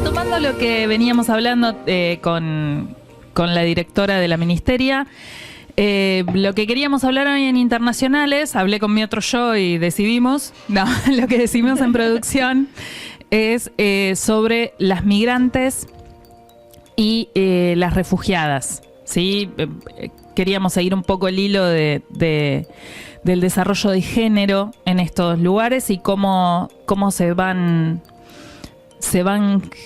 retomando lo que veníamos hablando con la directora de la ministeria, lo que queríamos hablar hoy en Internacionales, hablé con mi otro yo y decidimos, lo que decidimos en producción es sobre las migrantes y las refugiadas, ¿sí? Queríamos seguir un poco el hilo del desarrollo de género en estos lugares y cómo se van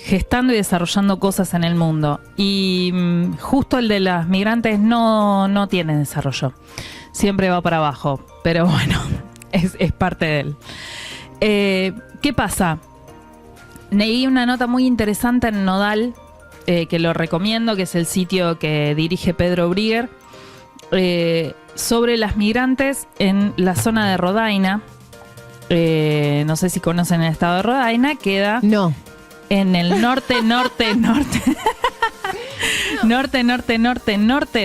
gestando y desarrollando cosas en el mundo. Y justo el de las migrantes no tiene desarrollo. Siempre va para abajo. Pero bueno, es parte de él. ¿Qué pasa? Leí una nota muy interesante en Nodal, que lo recomiendo, que es el sitio que dirige Pedro Briguer, sobre las migrantes en la zona de Rodaina. No sé si conocen el estado de Rodaina. Queda en el norte norte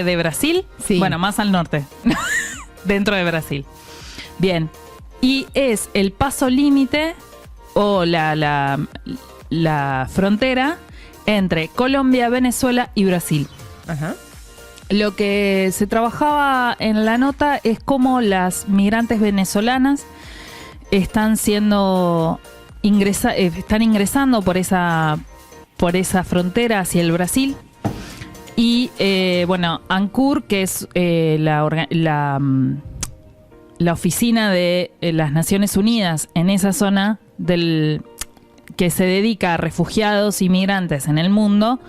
de Brasil. Sí. Bueno, más al norte. Dentro de Brasil. Bien. Y es el paso límite o la frontera entre Colombia, Venezuela y Brasil. Ajá. Lo que se trabajaba en la nota es cómo las migrantes venezolanas están ingresando por esa frontera hacia el Brasil. Y ANCUR, que es la oficina de las Naciones Unidas en esa zona que se dedica a refugiados y migrantes en el mundo,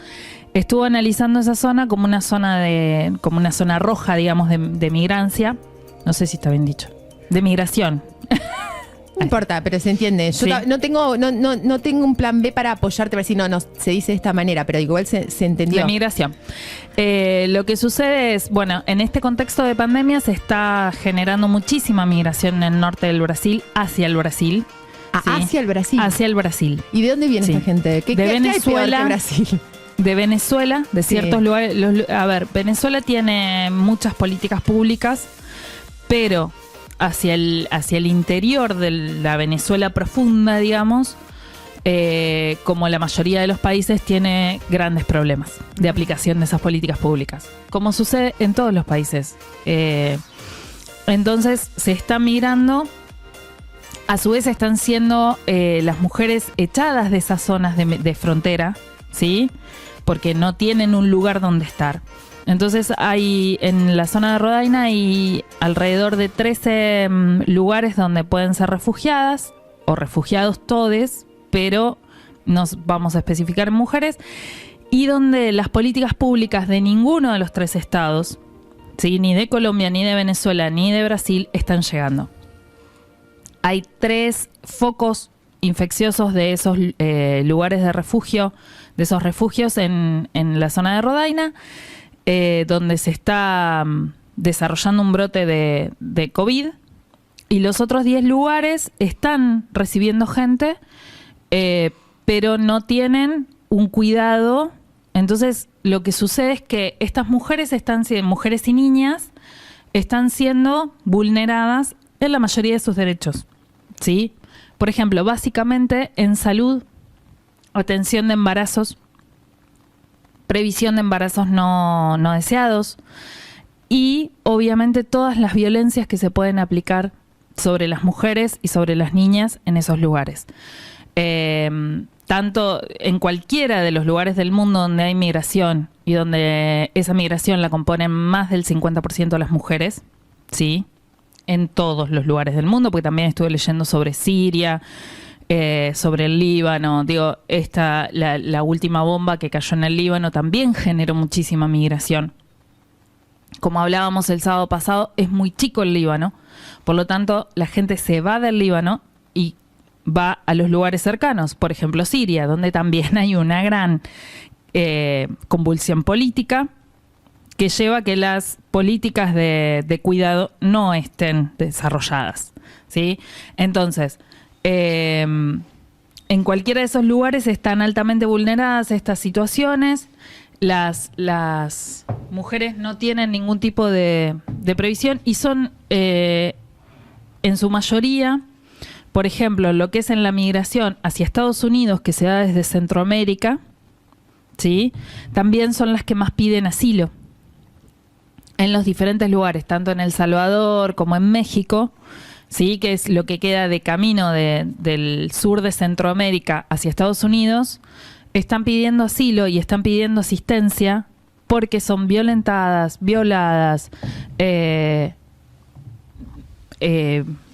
estuvo analizando esa zona como una zona roja, digamos, de migrancia. No sé si está bien dicho. De migración. No importa, pero se entiende. Yo no tengo un plan B para apoyarte, para decir, no, se dice de esta manera, pero igual se entendió. De migración. Lo que sucede es, en este contexto de pandemia se está generando muchísima migración en el norte del Brasil, hacia el Brasil. ¿Sí? ¿Hacia el Brasil? Hacia el Brasil. ¿Y de dónde viene esta gente? ¿Qué Venezuela, hay Brasil? De Venezuela, de ciertos lugares. Venezuela tiene muchas políticas públicas, pero hacia el interior de la Venezuela profunda, digamos, como la mayoría de los países, tiene grandes problemas de aplicación de esas políticas públicas, como sucede en todos los países. Entonces se está migrando. A su vez están siendo las mujeres echadas de esas zonas de frontera, ¿sí? Porque no tienen un lugar donde estar. Entonces en la zona de Rodaina hay alrededor de 13 lugares donde pueden ser refugiadas o refugiados todes, pero nos vamos a especificar en mujeres, y donde las políticas públicas de ninguno de los 3 estados, ¿sí? Ni de Colombia, ni de Venezuela, ni de Brasil, están llegando. Hay 3 focos infecciosos de esos lugares de refugio, de esos refugios en la zona de Rodaina, donde se está desarrollando un brote de COVID, y los otros 10 lugares están recibiendo gente, pero no tienen un cuidado. Entonces lo que sucede es que estas mujeres mujeres y niñas están siendo vulneradas en la mayoría de sus derechos, ¿sí? Por ejemplo, básicamente en salud, atención de embarazos, previsión de embarazos no deseados y obviamente todas las violencias que se pueden aplicar sobre las mujeres y sobre las niñas en esos lugares. Tanto en cualquiera de los lugares del mundo donde hay migración y donde esa migración la componen más del 50% de las mujeres, ¿sí? En todos los lugares del mundo, porque también estuve leyendo sobre Siria, sobre el Líbano. La última bomba que cayó en el Líbano también generó muchísima migración. Como hablábamos el sábado pasado, es muy chico el Líbano, por lo tanto la gente se va del Líbano y va a los lugares cercanos, por ejemplo Siria, donde también hay una gran convulsión política que lleva a que las políticas de cuidado no estén desarrolladas, ¿sí? Entonces, en cualquiera de esos lugares están altamente vulneradas estas situaciones. Las mujeres no tienen ningún tipo de previsión y son, en su mayoría, por ejemplo, lo que es en la migración hacia Estados Unidos, que se da desde Centroamérica, ¿sí? También son las que más piden asilo en los diferentes lugares, tanto en El Salvador como en México, ¿sí? Que es lo que queda de camino del sur de Centroamérica hacia Estados Unidos. Están pidiendo asilo y están pidiendo asistencia porque son violentadas, violadas,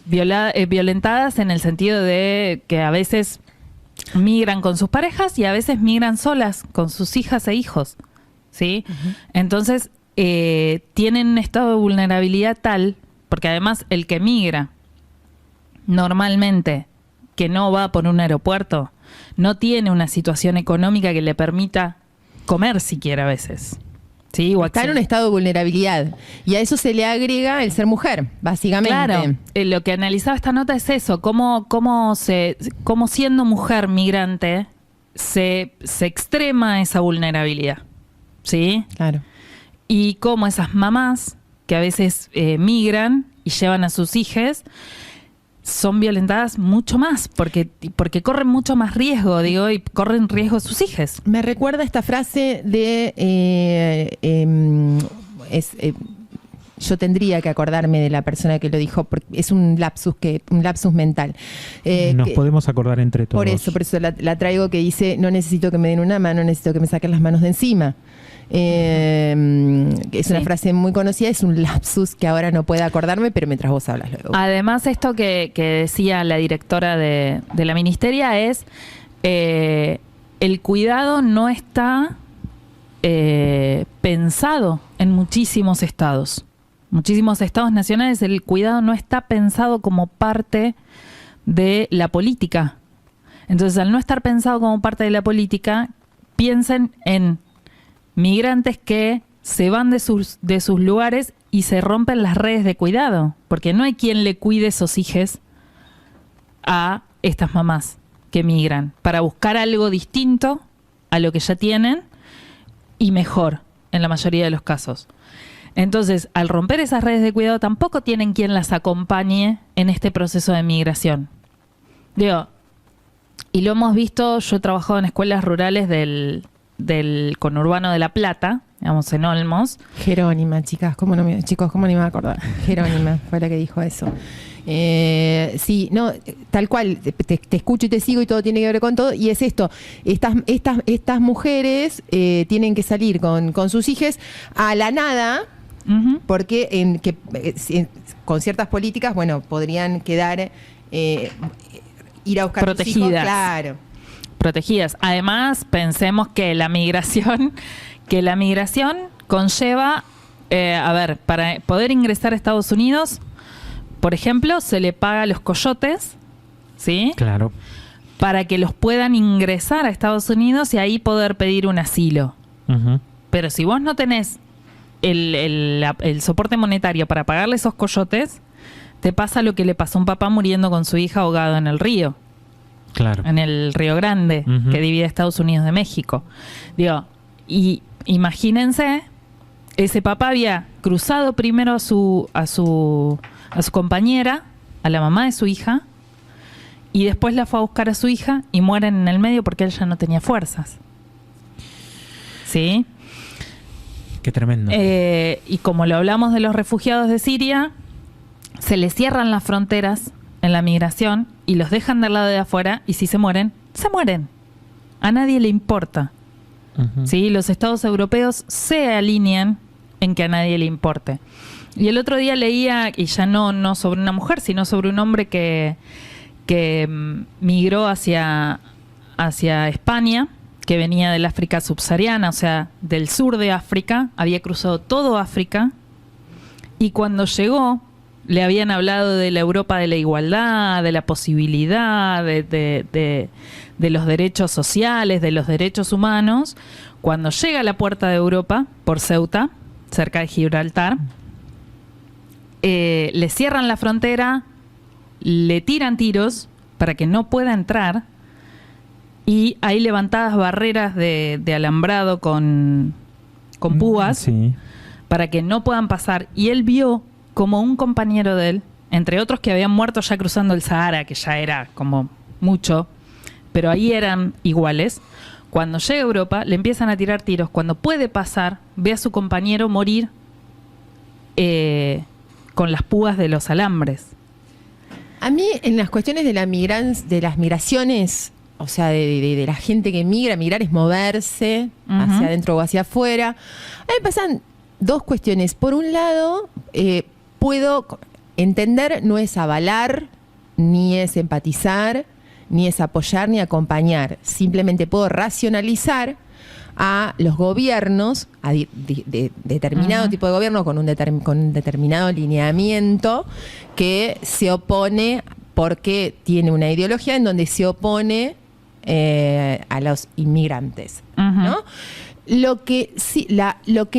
violentadas en el sentido de que a veces migran con sus parejas y a veces migran solas con sus hijas e hijos, ¿sí? Uh-huh. Entonces, tienen un estado de vulnerabilidad tal, porque además el que migra normalmente, que no va por un aeropuerto, no tiene una situación económica que le permita comer siquiera a veces. ¿Sí? Está en un estado de vulnerabilidad. Y a eso se le agrega el ser mujer, básicamente. Claro, lo que analizaba esta nota es eso, cómo siendo mujer migrante se extrema esa vulnerabilidad. ¿Sí? Claro. Y cómo esas mamás que a veces migran y llevan a sus hijos son violentadas mucho más, porque corren mucho más riesgo, digo, y corren riesgo sus hijos. Me recuerda esta frase de... yo tendría que acordarme de la persona que lo dijo, porque es un lapsus mental. Nos podemos acordar entre todos. Por eso la traigo, que dice: no necesito que me den una mano, necesito que me saquen las manos de encima. Es una frase muy conocida, es un lapsus que ahora no puedo acordarme, pero mientras vos hablas luego. Además, esto que decía la directora de la ministeria es el cuidado no está pensado en muchísimos estados nacionales. El cuidado no está pensado como parte de la política. Entonces, al no estar pensado como parte de la política, piensen en migrantes que se van de sus lugares y se rompen las redes de cuidado, porque no hay quien le cuide esos hijos a estas mamás que migran para buscar algo distinto a lo que ya tienen y mejor en la mayoría de los casos. Entonces, al romper esas redes de cuidado, tampoco tienen quien las acompañe en este proceso de migración. Digo, y lo hemos visto, yo he trabajado en escuelas rurales del conurbano de La Plata, digamos, en Olmos. Jerónima, chicos, ¿cómo no me iba a acordar? Jerónima fue la que dijo eso. Sí, no, tal cual, te escucho y te sigo y todo tiene que ver con todo, y es esto, estas mujeres tienen que salir con sus hijos a la nada, uh-huh, porque con ciertas políticas, bueno, podrían quedar, ir a buscar protegidas. Sus hijos, claro. Protegidas. Además, pensemos que la migración conlleva, para poder ingresar a Estados Unidos, por ejemplo, se le paga a los coyotes, ¿sí? Claro. Para que los puedan ingresar a Estados Unidos y ahí poder pedir un asilo. Uh-huh. Pero si vos no tenés el soporte monetario para pagarle esos coyotes, te pasa lo que le pasó a un papá muriendo con su hija ahogado en el río. Claro. En el Río Grande, uh-huh, que divide Estados Unidos de México. Digo, y imagínense, ese papá había cruzado primero a su compañera, a la mamá de su hija, y después la fue a buscar a su hija y mueren en el medio porque él ya no tenía fuerzas. ¿Sí? Qué tremendo. Y como lo hablamos de los refugiados de Siria, se les cierran las fronteras en la migración y los dejan del lado de afuera, y si se mueren, se mueren. A nadie le importa. Uh-huh. ¿Sí? Los estados europeos se alinean en que a nadie le importe. Y el otro día leía, y ya no sobre una mujer, sino sobre un hombre que migró hacia España, que venía del África subsahariana, o sea, del sur de África, había cruzado todo África, y cuando llegó le habían hablado de la Europa de la igualdad, de la posibilidad, de los derechos sociales, de los derechos humanos. Cuando llega a la puerta de Europa, por Ceuta, cerca de Gibraltar, le cierran la frontera, le tiran tiros para que no pueda entrar, y hay levantadas barreras de alambrado con púas, sí, para que no puedan pasar. Y él vio como un compañero de él entre otros que habían muerto ya cruzando el Sahara, que ya era como mucho, pero ahí eran iguales. Cuando llega a Europa, le empiezan a tirar tiros. Cuando puede pasar, ve a su compañero morir con las púas de los alambres. A mí, en las cuestiones de las migraciones, o sea, de la gente que migra, migrar es moverse hacia adentro o hacia afuera. A mí me pasan dos cuestiones. Por un lado, puedo entender, no es avalar, ni es empatizar, ni es apoyar, ni acompañar. Simplemente puedo racionalizar a los gobiernos, a determinado tipo de gobierno con un determinado lineamiento que se opone porque tiene una ideología en donde se opone a los inmigrantes, ¿no? Lo que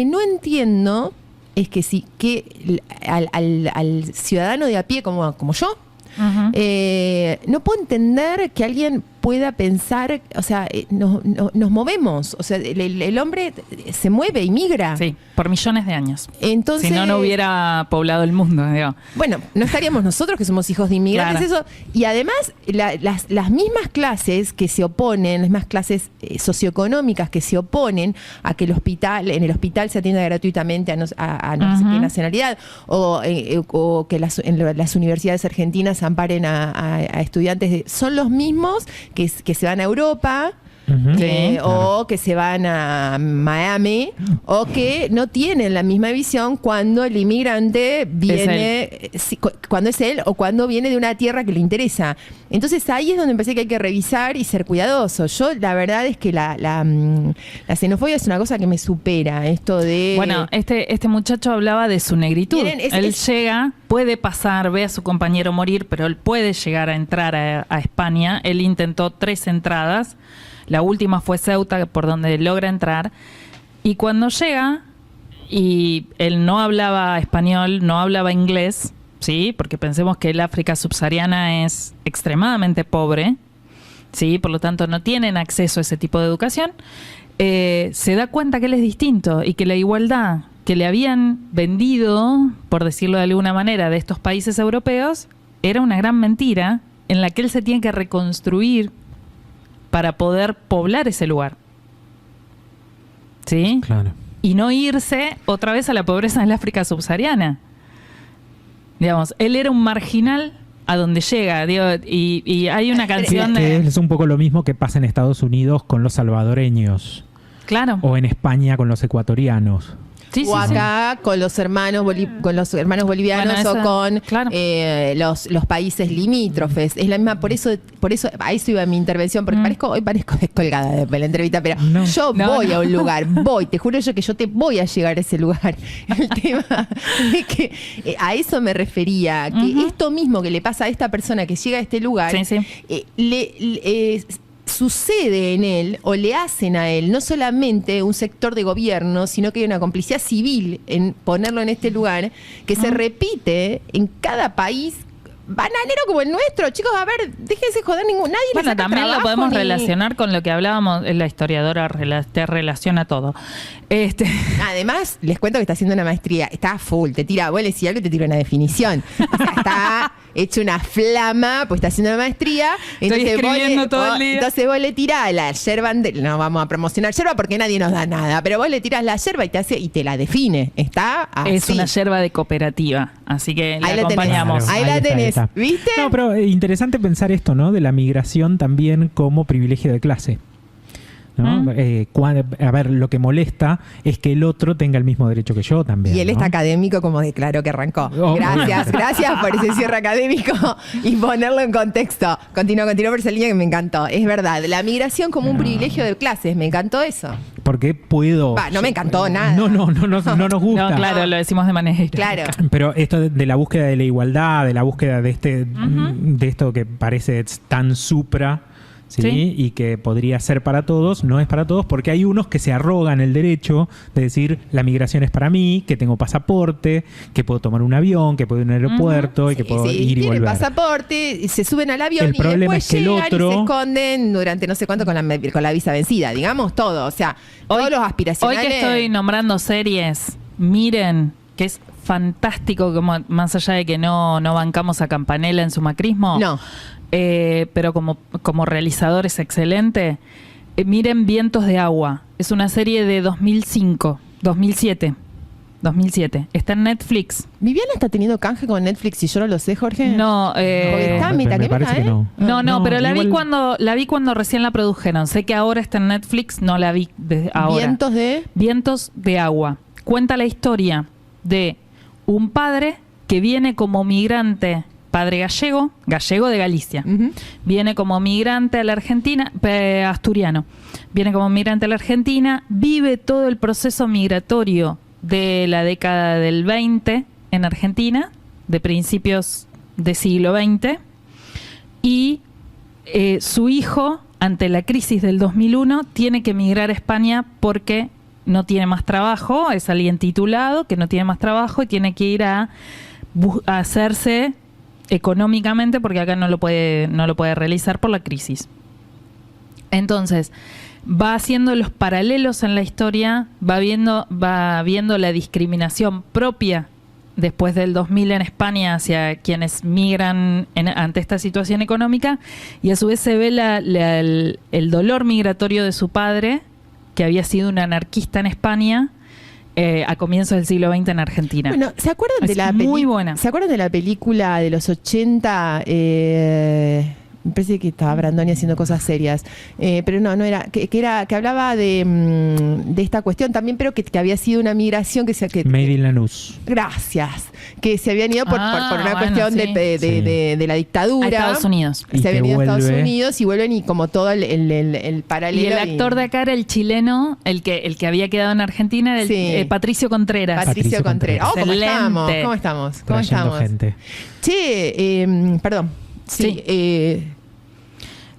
no entiendo es que al ciudadano de a pie como yo, no puedo entender que alguien pueda pensar, o sea, nos movemos, o sea, el hombre se mueve y migra. Sí, por millones de años. Entonces, si no hubiera poblado el mundo, digo. Bueno, no estaríamos nosotros que somos hijos de inmigrantes, claro. Eso. Y además, las mismas clases que se oponen, las mismas clases socioeconómicas que se oponen a que en el hospital se atienda gratuitamente a no sé qué nacionalidad, o que las universidades argentinas amparen a estudiantes, son los mismos que se van a Europa, o que se van a Miami, o que no tienen la misma visión cuando el inmigrante viene, cuando es él, o cuando viene de una tierra que le interesa. Entonces ahí es donde me parece que hay que revisar y ser cuidadoso. Yo la verdad es que la xenofobia es una cosa que me supera. Esto de... Bueno, este muchacho hablaba de su negritud. Miren, él llega, puede pasar, ve a su compañero morir, pero él puede llegar a entrar a España. Él intentó 3 entradas. La última fue Ceuta, por donde logra entrar. Y cuando llega, y él no hablaba español, no hablaba inglés, ¿sí? Porque pensemos que el África subsahariana es extremadamente pobre, ¿sí? Por lo tanto, no tienen acceso a ese tipo de educación. Se da cuenta que él es distinto y que la igualdad que le habían vendido, por decirlo de alguna manera, de estos países europeos, era una gran mentira en la que él se tiene que reconstruir para poder poblar ese lugar. ¿Sí? Claro. Y no irse otra vez a la pobreza del África subsahariana. Digamos, él era un marginal a donde llega, digo, y hay una canción de... Es un poco lo mismo que pasa en Estados Unidos con los salvadoreños. Claro. O en España con los ecuatorianos. Sí, o acá con los hermanos bolivianos, bueno, o con claro. Los países limítrofes. Es la misma, por eso a eso iba mi intervención, porque hoy parezco descolgada de la entrevista, pero yo voy a un lugar, te juro que yo te voy a llegar a ese lugar. El tema es que a eso me refería, que esto mismo que le pasa a esta persona que llega a este lugar, sucede en él o le hacen a él no solamente un sector de gobierno, sino que hay una complicidad civil en ponerlo en este lugar que se repite en cada país bananero como el nuestro. Chicos, a ver, déjense joder, nadie les saca también trabajo, lo podemos relacionar con lo que hablábamos, la historiadora te relaciona todo. Además, les cuento que está haciendo una maestría, está full, te tira, vos le decís algo y te tira una definición. O sea, está hecho una flama, pues está haciendo una maestría. Estoy escribiendo todo el día. Entonces vos le tirás la yerba, no vamos a promocionar yerba porque nadie nos da nada, pero vos le tirás la yerba y te la define. Está así. Es una yerba de cooperativa, así que la acompañamos. Claro, ahí la tenés, ¿viste? No, pero interesante pensar esto, ¿no? De la migración también como privilegio de clase. ¿No? A ver, lo que molesta es que el otro tenga el mismo derecho que yo también. Y él está académico, como declaró que arrancó. Gracias por ese cierre académico y ponerlo en contexto. Continúa por esa línea que me encantó. Es verdad, la migración como un privilegio de clases, me encantó eso. Porque puedo... no me encantó nada. No nos gusta. No, claro, lo decimos de manera... Claro. Pero esto de la búsqueda de la igualdad, de la búsqueda de de esto que parece tan supra... ¿Sí? Y que podría ser para todos, no es para todos, porque hay unos que se arrogan el derecho de decir la migración es para mí, que tengo pasaporte, que puedo tomar un avión, que puedo ir a un aeropuerto y que puedo ir y volver. Tienen pasaporte, se suben al avión y después llegan y se esconden durante no sé cuánto con la visa vencida, digamos, todo. O sea, todos los aspiracionales. Hoy que estoy nombrando series, miren, que es fantástico, como más allá de que no bancamos a Campanella en su macrismo. No. Pero como realizador es excelente. Miren Vientos de Agua. Es una serie de 2007. Está en Netflix. ¿Viviana está teniendo canje con Netflix y yo no lo sé, Jorge? No, Porque está mitad me que parece mitad, que no. no, pero la vi igual- cuando recién la produjeron. Sé que ahora está en Netflix, no la vi desde ahora. Vientos de Agua. Cuenta la historia de un padre que viene como migrante, padre gallego de Galicia. Ujú. Viene como migrante a la Argentina, asturiano. Viene como migrante a la Argentina, vive todo el proceso migratorio de la década del 20 en Argentina, de principios del siglo XX, y su hijo, ante la crisis del 2001, tiene que emigrar a España porque no tiene más trabajo, es alguien titulado que no tiene más trabajo y tiene que ir a hacerse económicamente porque acá no lo puede realizar por la crisis. Entonces, va haciendo los paralelos en la historia, va viendo la discriminación propia después del 2000 en España hacia quienes migran ante esta situación económica, y a su vez se ve el dolor migratorio de su padre, que había sido un anarquista en España a comienzos del siglo XX en Argentina. Bueno, ¿se acuerdan de Es la muy buena. ¿Se acuerdan de la película de los 80? Me parece que estaba Brandoni haciendo cosas serias, pero no era que hablaba de esta cuestión también, pero que había sido una migración que Made in Lanús. gracias, que se habían ido por una bueno, cuestión sí. de la dictadura A Estados Unidos. Y se habían que ido a Estados vuelve. Unidos y vuelven, y como todo el paralelo. Y el actor de acá era el chileno, el que había quedado en Argentina, era Sí. Patricio Contreras. Patricio Contreras. Oh, ¿cómo estamos? Excelente. ¿Cómo estamos? ¿Cómo Trayendo estamos? gente. Che, perdón. Sí. Sí.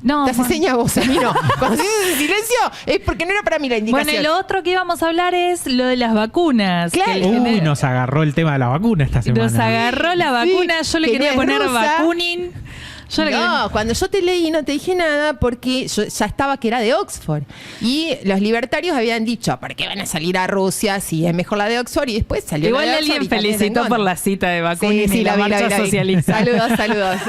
No, Te hace seña vos, a mí no. Cuando se dice silencio es porque no era para mí la indicación. bueno, y lo otro que íbamos a hablar es lo de las vacunas. Claro. Que el Uy, nos agarró el tema de la vacuna esta semana. nos agarró la vacuna, yo le que quería no es poner rusa. vacunin. Yo le quería- No, cuando yo te leí no te dije nada porque yo ya estaba que era de Oxford. Y los libertarios habían dicho, ¿por qué van a salir a Rusia si es mejor la de Oxford? Y después salió Igual la de alguien Oxford y también felicitó en por contra. la cita de Bakunin y la vi, marcha vi. socialista. Saludos.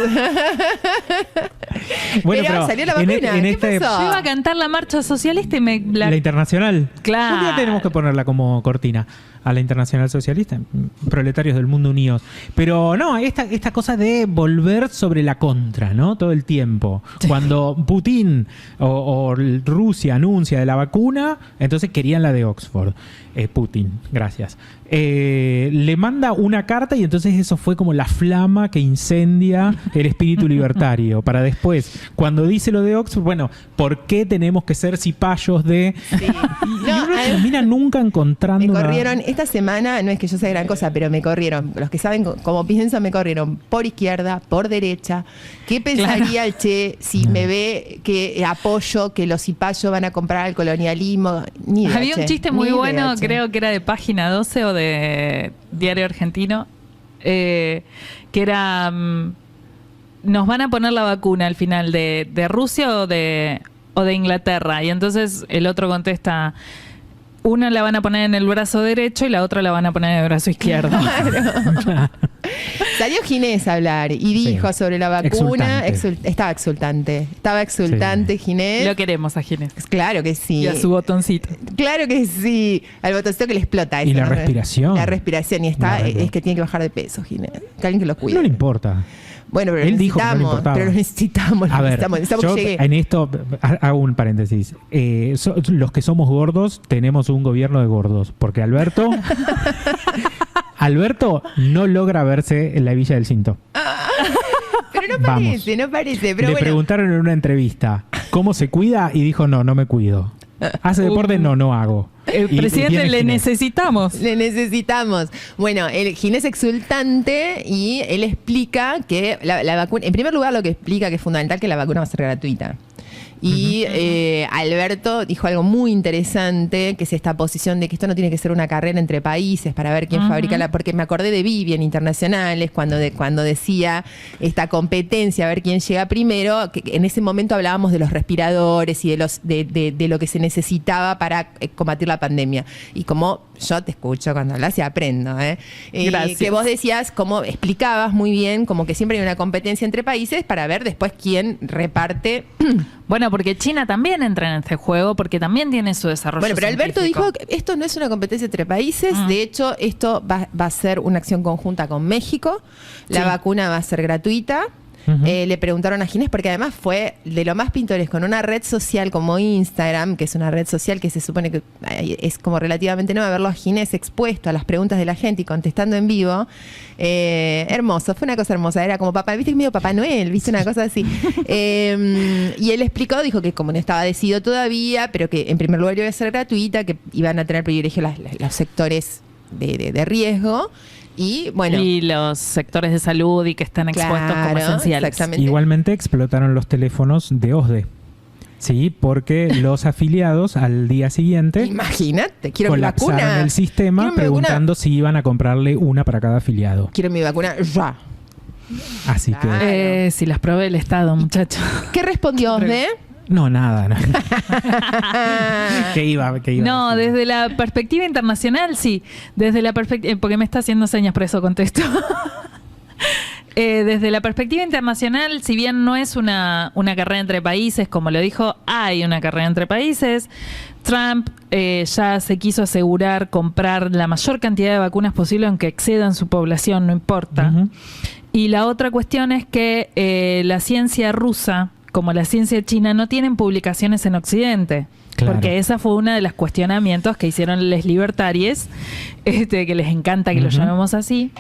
Bueno, Pero pero salió la en vacuna. en ¿Qué este- pasó? Yo iba a cantar la marcha socialista y La internacional. Claro. Un día tenemos que ponerla como cortina a la internacional socialista. Proletarios del mundo unidos. Pero no, esta cosa de volver sobre la contra, ¿no? Todo el tiempo. Cuando Putin o Rusia anuncia de la vacuna, entonces querían la de Oxford. Putin, gracias. Le manda una carta y entonces eso fue como la flama que incendia el espíritu libertario. Para después, cuando dice lo de Oxford, bueno, ¿por qué tenemos que ser cipayos de...? Sí. Y uno termina nunca encontrando... Me una- corrieron esta semana, no es que yo sea gran cosa, pero me corrieron. Los que saben cómo pienso, me corrieron por izquierda, por derecha. ¿Qué pensaría el Che si me ve que apoyo que los cipayos van a comprar al colonialismo? Ni idea, Había un Che, chiste ni muy idea, bueno, Che. creo que era de Página 12 o de Diario Argentino, que era, nos van a poner la vacuna al final de Rusia o de Inglaterra. Y entonces el otro contesta, una la van a poner en el brazo derecho y la otra la van a poner en el brazo izquierdo. Salió Ginés a hablar y dijo sobre la vacuna. Estaba exultante Ginés. Lo queremos a Ginés. Claro que sí. Y a su botoncito. Claro que sí. Al botoncito que le explota. Y ese, la ¿no? respiración. La respiración. Y está, La es que tiene que bajar de peso, Ginés. Que alguien que lo cuide. No le importa. Bueno, pero Él dijo que no le importaba. Pero lo necesitamos. A ver, necesitamos yo que llegue. en esto hago un paréntesis. Los que somos gordos tenemos un gobierno de gordos, porque Alberto no logra verse en la Villa del Cinto. Pero no Vamos. parece, no parece. Pero Le bueno. preguntaron en una entrevista cómo se cuida y dijo no me cuido. ¿Hace deporte? No hago. El Y presidente viene le Ginés. necesitamos. Le necesitamos. Bueno, el Ginés exultante y él explica que la vacuna, en primer lugar lo que explica que es fundamental que la vacuna va a ser gratuita. Y Alberto dijo algo muy interesante, que es esta posición de que esto no tiene que ser una carrera entre países para ver quién fabrica la... Porque me acordé de Vivian Internacionales cuando decía esta competencia, a ver quién llega primero, que en ese momento hablábamos de los respiradores y de lo que se necesitaba para combatir la pandemia. Y como yo te escucho cuando hablas y aprendo, Gracias. que vos decías, como explicabas muy bien, como que siempre hay una competencia entre países para ver después quién reparte. Bueno, porque China también entra en este juego, porque también tiene su desarrollo Bueno, pero Alberto científico. dijo que esto no es una competencia entre países. De hecho, esto va a ser una acción conjunta con México. La Sí. vacuna va a ser gratuita. Le preguntaron a Ginés, porque además fue de lo más pintoresco en una red social como Instagram, que es una red social que se supone que es como relativamente nueva, verlo a Ginés expuesto a las preguntas de la gente y contestando en vivo. Hermoso, fue una cosa hermosa. Era como papá, viste medio Papá Noel, viste una cosa así. Y él explicó, dijo que como no estaba decidido todavía, pero que en primer lugar iba a ser gratuita, que iban a tener privilegio los sectores de riesgo. Y bueno, Y los sectores de salud y que están expuestos como claro, esenciales. exactamente. Igualmente explotaron los teléfonos de OSDE. Sí, porque los afiliados al día siguiente Imagínate, quiero mi colapsaron vacuna. el sistema Quiero mi vacuna. preguntando si iban a comprarle una para cada afiliado. Quiero mi vacuna ya. Así Claro. que... Si las provee el Estado, muchachos. ¿Qué respondió Osde? No, nada. No. ¿Qué iba a No, decir? desde la perspectiva internacional, sí. Desde la perspectiva, porque me está haciendo señas, por eso contesto. Desde la perspectiva internacional, si bien no es una carrera entre países, como lo dijo, hay una carrera entre países. Trump ya se quiso asegurar comprar la mayor cantidad de vacunas posible, aunque excedan su población, no importa. Ujú. Y la otra cuestión es que la ciencia rusa, como la ciencia china, no tienen publicaciones en Occidente. Claro. Porque esa fue una de los cuestionamientos que hicieron les libertarios, que les encanta que lo Ujú. llamemos así,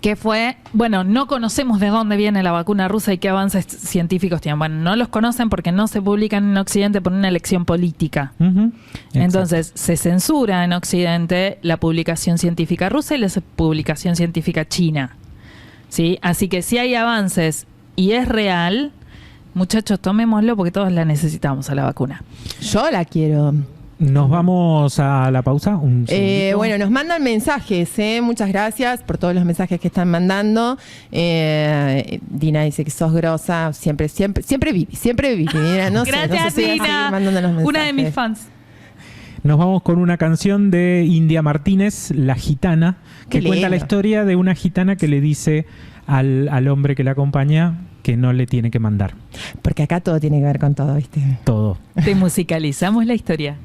que fue, bueno, no conocemos de dónde viene la vacuna rusa y qué avances científicos tienen. Bueno, no los conocen porque no se publican en Occidente por una elección política. Ujú. Entonces, se censura en Occidente la publicación científica rusa y la publicación científica china. ¿Sí? Así que si hay avances y es real, muchachos, tomémoslo porque todos la necesitamos a la vacuna. Yo la quiero. Nos vamos a la pausa. Un segundito. Bueno, nos mandan mensajes, muchas gracias por todos los mensajes que están mandando. Dina dice que sos grosa, siempre viví, Dina, no sé, Gracias, no sé si voy a seguir Dina. mandándonos mensajes. Una de mis fans. Nos vamos con una canción de India Martínez, La Gitana, que Qué cuenta la lindo. historia de una gitana que le dice al hombre que la acompaña que no le tiene que mandar Porque acá todo tiene que ver con todo, ¿viste? todo. Te musicalizamos la historia.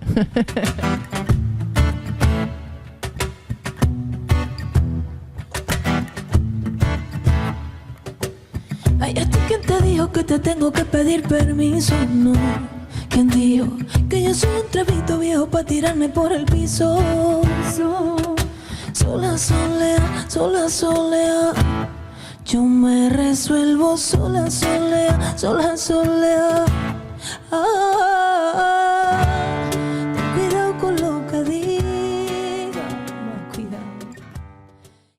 Ay, ¿a ti quién te dijo que te tengo que pedir permiso? No. ¿Quién dijo que yo soy un trapito viejo para tirarme por el piso? Sola, solea. Yo me resuelvo sola, solea. Ten cuidado con lo